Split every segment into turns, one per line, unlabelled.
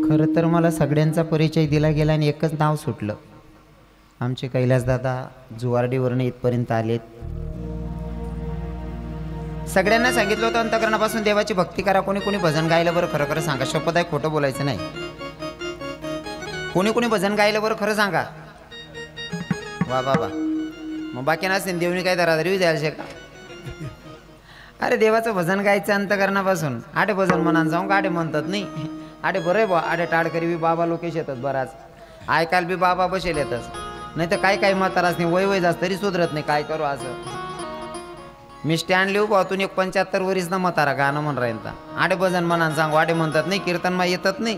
खरं तर मला सगळ्यांचा परिचय दिला गेला आणि एकच नाव सुटलं. आमचे कैलासदादा जुवार्डीवरून इथपर्यंत आलेत. सगळ्यांना सांगितलं होतं अंतकरणापासून देवाची भक्ती करा. कोणी कोणी भजन गायलं बरं? खरं खरं सांगा. शपथ आहे, खोटं बोलायचं नाही. कोणी कोणी भजन गायलं बरं? खरं सांगा. वा बाबा, मग बाकी नसेल देवणी काय दरादरी जायला का? अरे देवाचं भजन गायचं अंतकरणापासून. आडे भजन म्हणान जाऊन आडे म्हणतात नाही. आडे बरं आहे बा. आडे टाळकरी बी बाबा लोकेश येतात बराच. ऐकायला बी बाबा बसेल येतच. नाही तर काय काय म्हाताराच नाही. वय जास्त तरी सुधरत नाही. काय करू असं. मी स्टँड लिहू भातून 75 वरीस ना म्हातारा गाणं म्हण राहील. आडे भजन म्हणान सांगू आडे म्हणतात नाही. कीर्तन मा येतात नाही.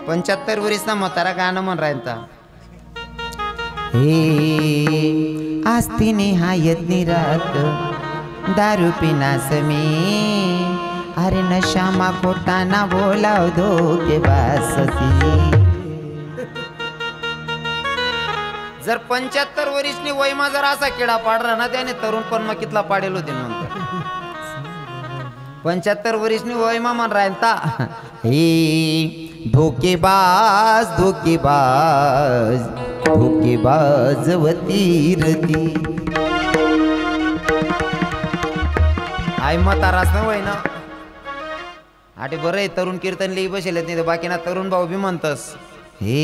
75 वरीस ना म्हातारा गाणं म्हण राहील. हे आस्ती निहायत निरात दारू पिनास मी. अरे नशा मा खोटा ना बोलाव धोके बासती. जर 75 वरीसनी वयमा जर असा किडा पाडला ना त्याने तरुण पण मग कितला पाडेल होते नंतर. 75 वरीसनी वयमा म्हण राहता. हे धोकेबाज धोकेबाज धोकेबाज वतीरती. आई म्हाताराच ना वय ना. आटे बरं आहे तरुण कीर्तन लिही बसेल नाही तर बाकी ना तरुण भाऊ बी म्हणतस. हे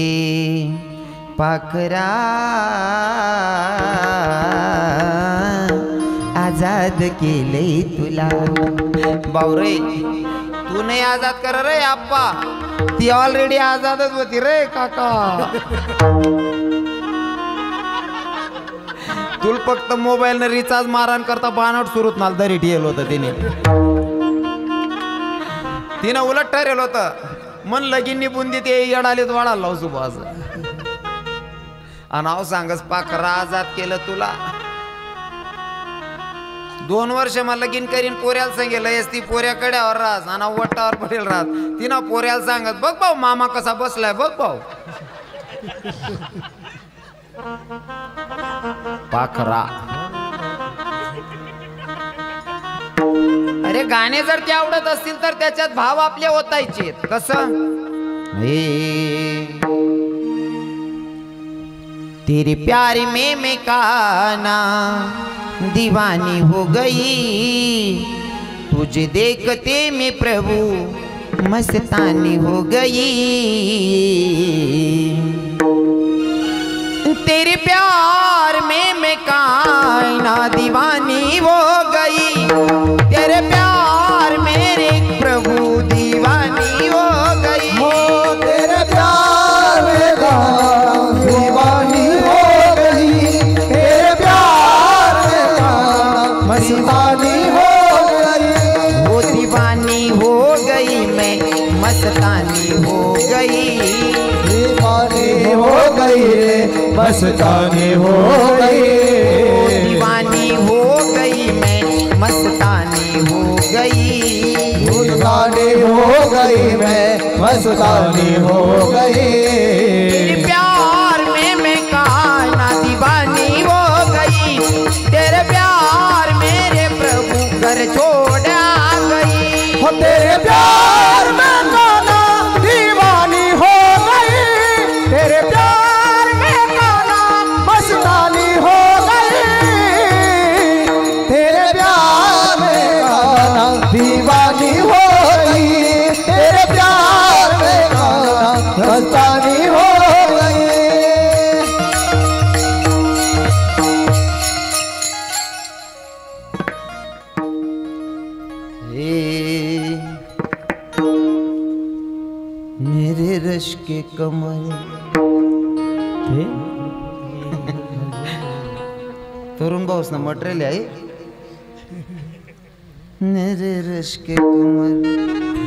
पाखरा आजाद केले तुला. भाऊ रे तू नाही आजाद कर रे आप्पा. ती ऑलरेडी आजादच होती रे काका. तुला फक्त मोबाईल ने रिचार्ज मारान करता बानवट सुरूत नाल दरी ठेवलं होतं तिने उलट ठरेल होतं. मन लगीन बुंदी ते येडालेत वाढायला लावू सुभाष. नाव सांगस पाखरा आजाद केलं तुला. 2 वर्ष मला लगीन करीन पोऱ्याला सांगेल ती पोऱ्या कड्यावर राहस आणि वट्टावर पडेल राहत. तिनं पोऱ्याला सांगत बघ भाऊ मामा कसा बसलाय बघ भाऊ. पाखरा. अरे गाणे जर ते आवडत असतील तर त्याच्यात भाव आपले ओतायचे. कसं तेरे प्यार में मैं काना दीवानी हो गई. तुझे देखते मैं प्रभु मस्तानी हो गई. तेरे प्यार में मैं काना दीवानी हो गई. तेरे प्यार मेरे प्रभु दीवानी हो गई.
हो तेरे प्यार में दीवानी हो गई. तेरे प्यार में मस्तानी हो गई.
वो दीवानी हो गई मैं मस्तानी हो गई.
दीवानी हो गई रे मस्तानी हो गई.
दीवानी हो गई मैं मस्तानी हो गई.
दीवानी हो गई मैं मस्तानी हो गई.
तेरे प्यार में मैं काना दीवानी हो गई. तेरे प्यार मेरे प्रभु घर छोड़ आ गई.
हो तेरे प्यार में काना दीवानी हो गई. तेरे प्यार में काना मस्तानी हो गई. तेरे प्यार में काना दीवानी हो गई. तेरे प्यार में काना मस्तानी हो गई.
मेरे रश के कमल तरुण भाऊस ना मटेरियल आहे. मेरे रश के कमल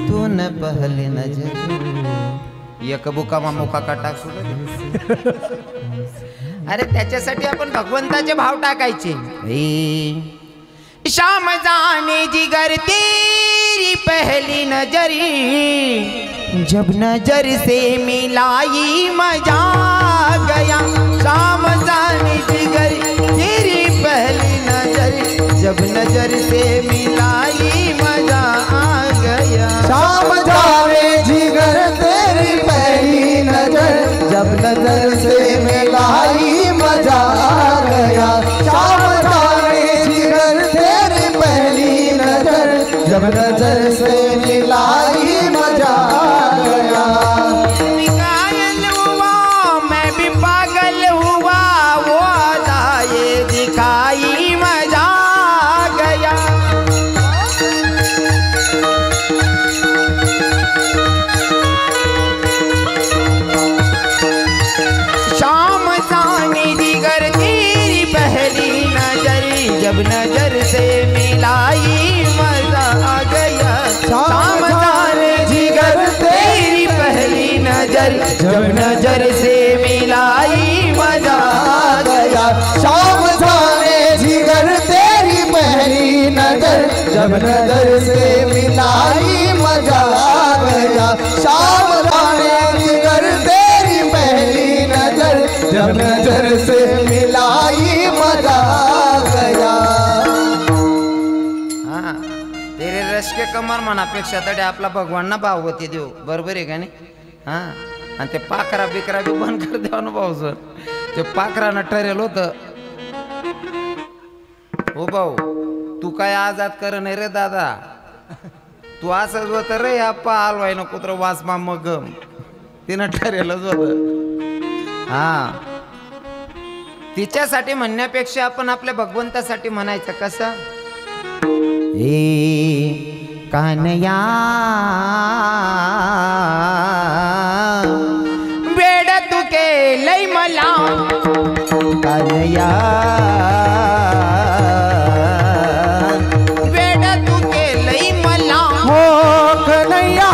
तू न पहले नजर. एक बुकामा मुका का टाक सुद्धा. अरे त्याच्यासाठी आपण भगवंताचे भाव टाकायचे. शाम जाने जिगर तेरी पहली नजरी. जब नजर से मिलाई मजा गया. शाम जाने जिगर तेरी पहली नजर. जब नजर से मिलाई मजा आ गया.
शाम जाने जिगर तेरी पहली नजर से मिलाई मजा आ गया।
घायल हुआ मैं भी पागल हुआ वो अदा ये दिखाई मजा आ गया। शाम जाने दिगर तेरी पहली नजर जब नजर से मिलाई मजा आ गया। शाम जाने जिगर तेरी पहली नजर जब नजर से मिलाई मजा आ गया।
शाम जाने जिगर तेरी पहली नजर जब नजर से मिलाई मजा आ गया। शाम जाने जिगर तेरी पहली नजर जब नजर से मिलाई मजा आ गया।
हा तेरे रश के कमर मनापेक्षा तडे आपला भगवान ना भाववती देऊ बरोबर आहे का नाही? हा आणि ते पाखरा बिकरा बी बंद कर देवा ना भाऊ सर ते पाखरानं ठरेल होतं हो भाऊ तू काय आजाद कर नाही रे दादा तू असंच होत रे आप्पा हलवाय ना कुत्र वासमा मग तिनं ठरेलच होत। हा तिच्यासाठी म्हणण्यापेक्षा आपण आपल्या भगवंतासाठी म्हणायचं कसं? ए कानया वेड तू केलंय मला कानया वेड तू केलंय मला
हो कन्हैया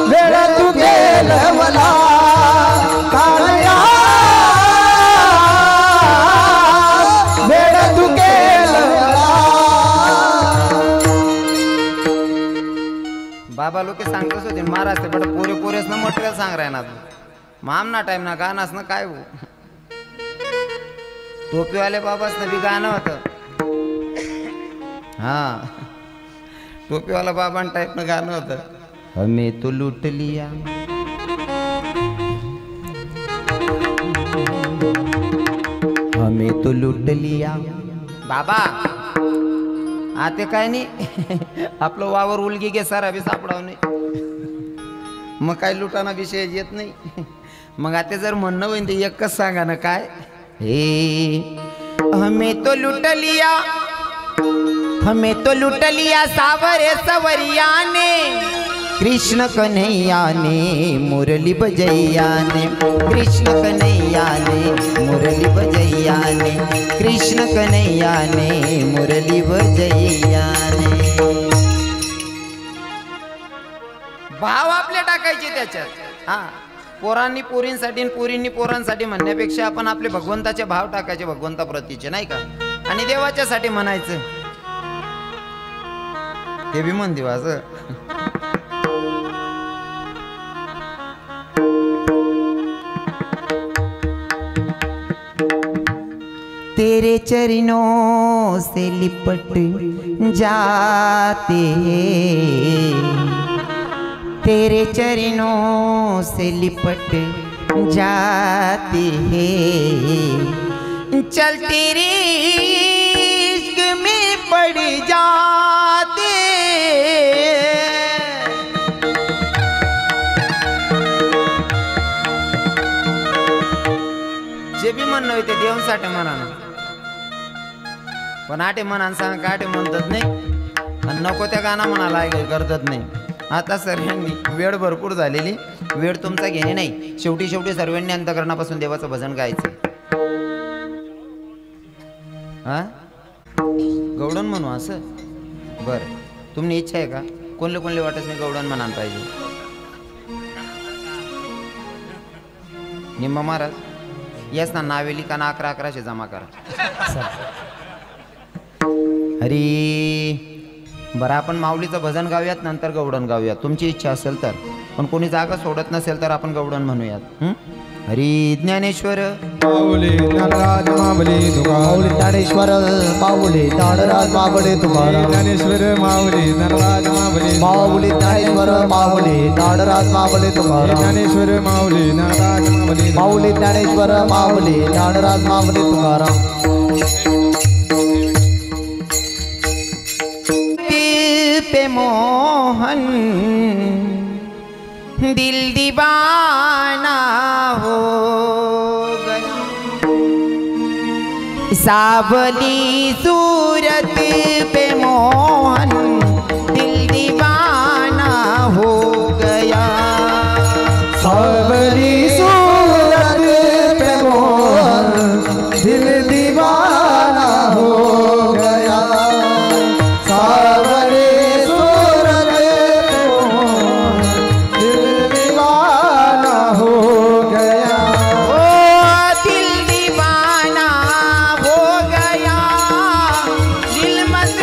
वेड तू केलं मला कन्हैया वेड तू केलं मला।
बाबा लोक सांगतच होते महाराज ते बट पोरे पोरेस ना मटेरियल सांग राय ना तू माम ना टाइम ना गानास ना काय हो टोपीवाले बाबास ना बी गाणं होतं। हा टोपीवाला बाबा टाइप ना गाणं होतं हमें तो लूट लिया हमें तो लूट लिया बाबा आते काय नाही आपलं वावर उलगी गे सारा बी सापडाव नाही मग काय लुटाना विषय येत नाही मग आता जर म्हणणं होईन ते एकच सांगा ना काय हे हमें तो लूट लिया हमें तो लूट लिया सावरे सवरिया ने कृष्ण कन्हैया ने मुरली बजैया ने कृष्ण कन्हैया ने मुरली बजैया ने कृष्ण कन्हैया ने मुरली बजैया ने भाव आपले टाकायचे त्याच्यात। हा पोरांनी पोरींसाठी आणि पोरींनी पोरांसाठी म्हणण्यापेक्षा आपण आपले भगवंताचे भाव टाकायचे भगवंताप्रतीचे नाही का आणि देवाच्यासाठी म्हणायचं ते बी म्हण देवा असं तेरे चरणों से लिपट जाते हैं तेरे चरणों से लिपट जाते हैं चल तेरे इश्क में पड़ जाते जे बी म्हणणं होते देवांसाठी म्हणा पण आटे म्हणान सांग का आटे म्हणतात नाही आणि नको त्या गाणं म्हणाला ऐकाय करतात नाही। आता सर्वांनी वेळ भरपूर झालेली वेळ तुमचा घेणे नाही शेवटी शेवटी सर्वांनी अंतकरणापासून देवाचं भजन गायचं। हा गौडन म्हणू असं बरं तुमची इच्छा आहे का कोणले कोणले वाटत नाही गौडन म्हणान पाहिजे निम्मा महाराज येस ना नावेली का ना 11-11 जमा करा हरी बरं आपण माऊलीचं भजन गाऊयात नंतर गौडन गाऊयात तुमची इच्छा असेल तर पण कोणी जागा सोडत नसेल तर आपण गौडन म्हणूयात। हरी ज्ञानेश्वर
माऊली ज्ञानराज माऊली तुकाराम माऊली ज्ञानेश्वर माऊली ज्ञानराज माऊली तुकाराम ज्ञानेश्वर माऊली ज्ञानराज माऊली माऊली ज्ञानेश्वर माऊली ज्ञानराज माऊली तुकाराम ज्ञानेश्वर माऊली ज्ञानराज माऊली माऊली ज्ञानेश्वर माऊली ज्ञानराज माऊली तुकाराम
मोहन दिल दीवाना हो गया। सावली सूरत पे मोहन दिल दीवाना हो गया।
सावली सूरत पे मोहन दिल दीवाना हो गया। सावली सूरत पे मोहन दिल दीवाना हो गया।
ओ दिल दीवाना हो गया, दिल मस्त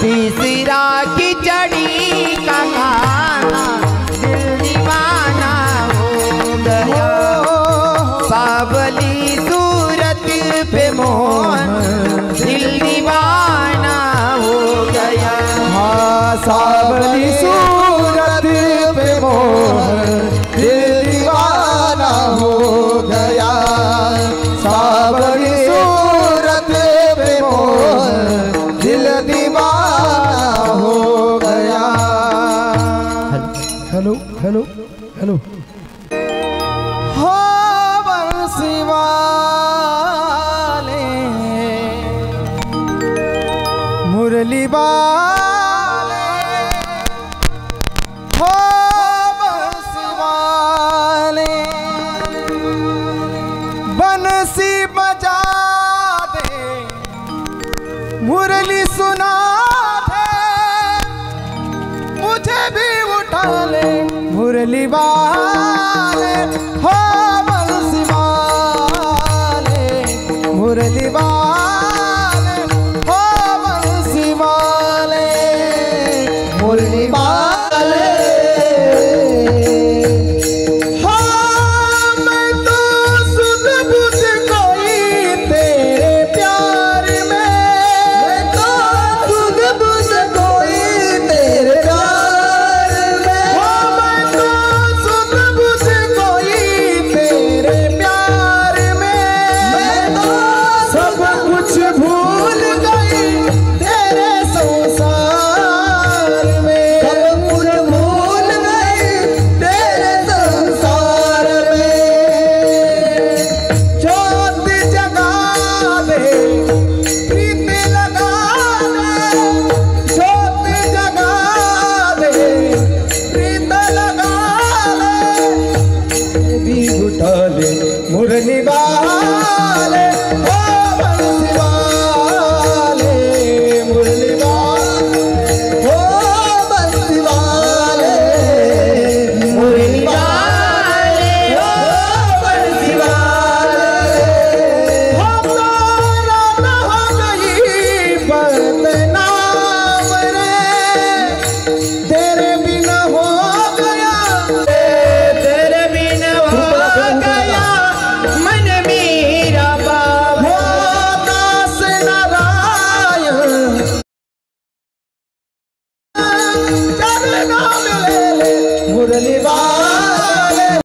तीसरा खिचड़ी का खाना दिल दीवाना हो गया। सावली सूरत पे मोहन दिल दीवाना हो गया।
हाँ सावली सूरत पे मोहन दिल दीवाना हो गया। सावली सूरत पे मोहन दिल दीवाना हो गया। Hello hello hello. हो बंसी वाले मुरली वाले, हो बंसी वाले बंसी बजा दे, मुरली सुना दे, मुझे भी उठा ले मुरली वाले।